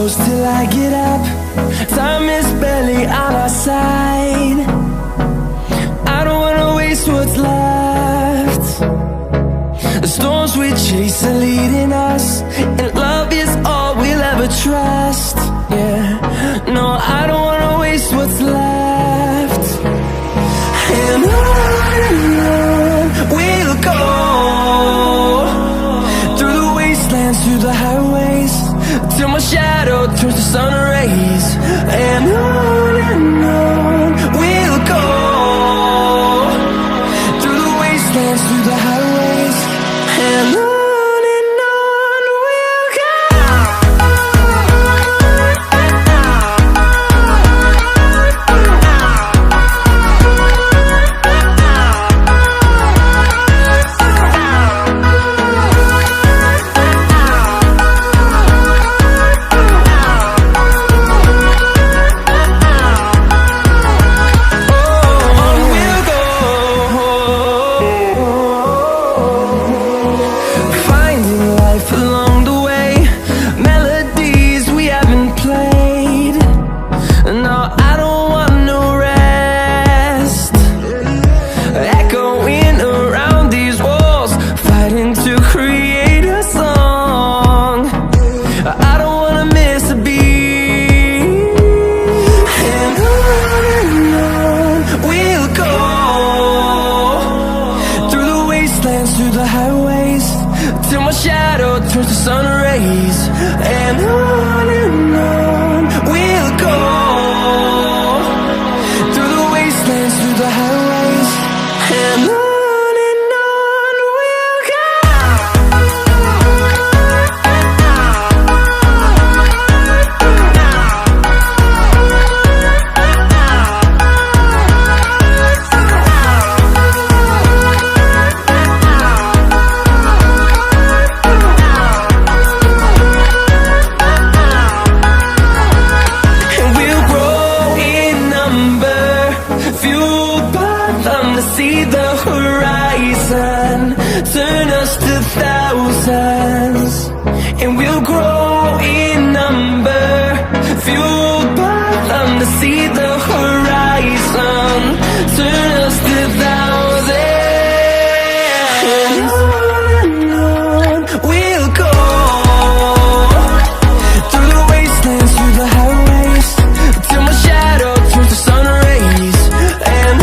close till I get up. Time is barely on our side. I don't wanna waste what's left. The storms we chase are leading us, and love is all we'll ever trust. Yeah, no, I don't wanna waste what's left. And on we'll go, through the wastelands, through the highways, till my shadow turns to sun rays. And on we'll go, through the wastelands, through the highways, and on we'll go. Through the highways, till my shadow turns to sun rays. And on we'll go, through the wastelands, through the highways, and on we'll go. See the horizon, turn us to thousands, and we'll grow in number, fueled by them. To see the horizon, turn us to thousands, and on we'll go, through the wastelands, through the highways, till my shadow turns to sun rays. And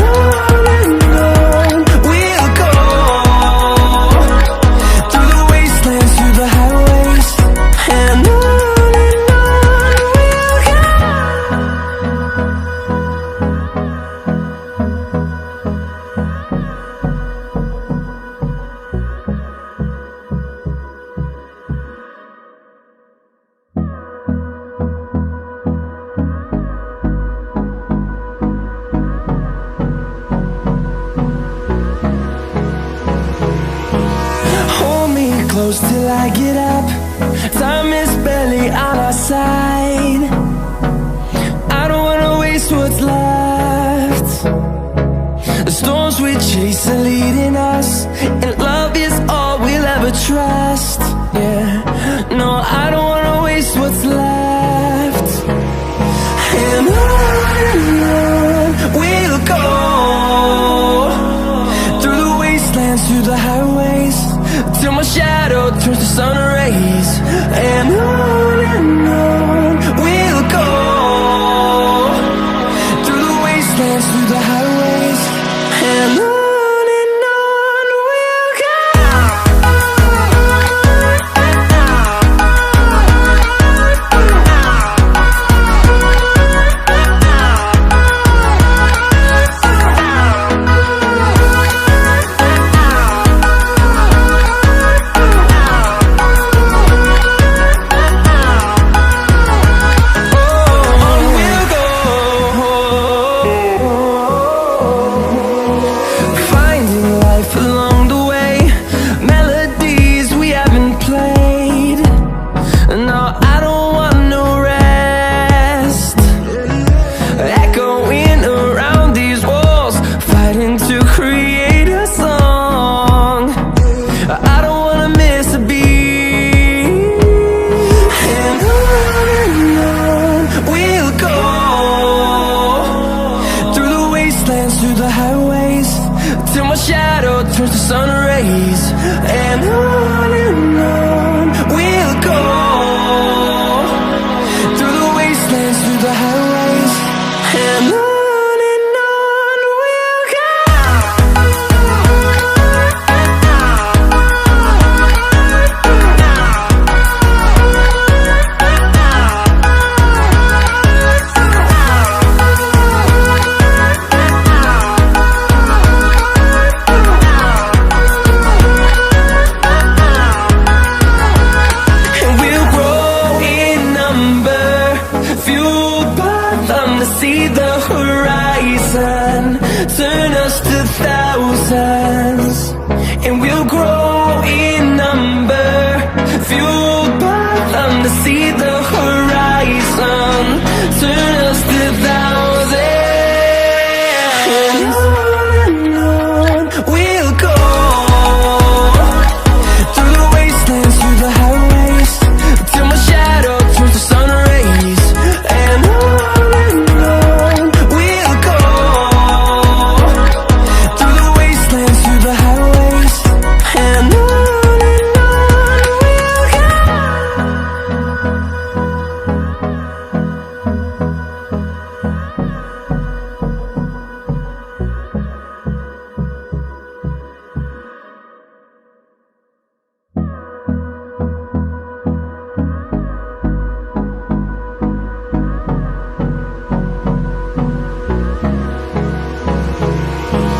close till I get up. Time is barely on our side. I don't wanna waste what's left. The storms we chase are leading us, and love is all we'll ever trust. Yeah, no, I don't wanna waste what's left. And on we'll go, through the wastelands, through the highways, till my shadow turns to sun rays. And on we'll go, through the wastelands, through the highways, and on we'll go. turns to sun rays, and on we'll go, through the wastelands, through the highways, and on we'll go. See the horizon, turn us to thousands, and we'll grow in number, fueled by them to see the horizon, turn us to thousands.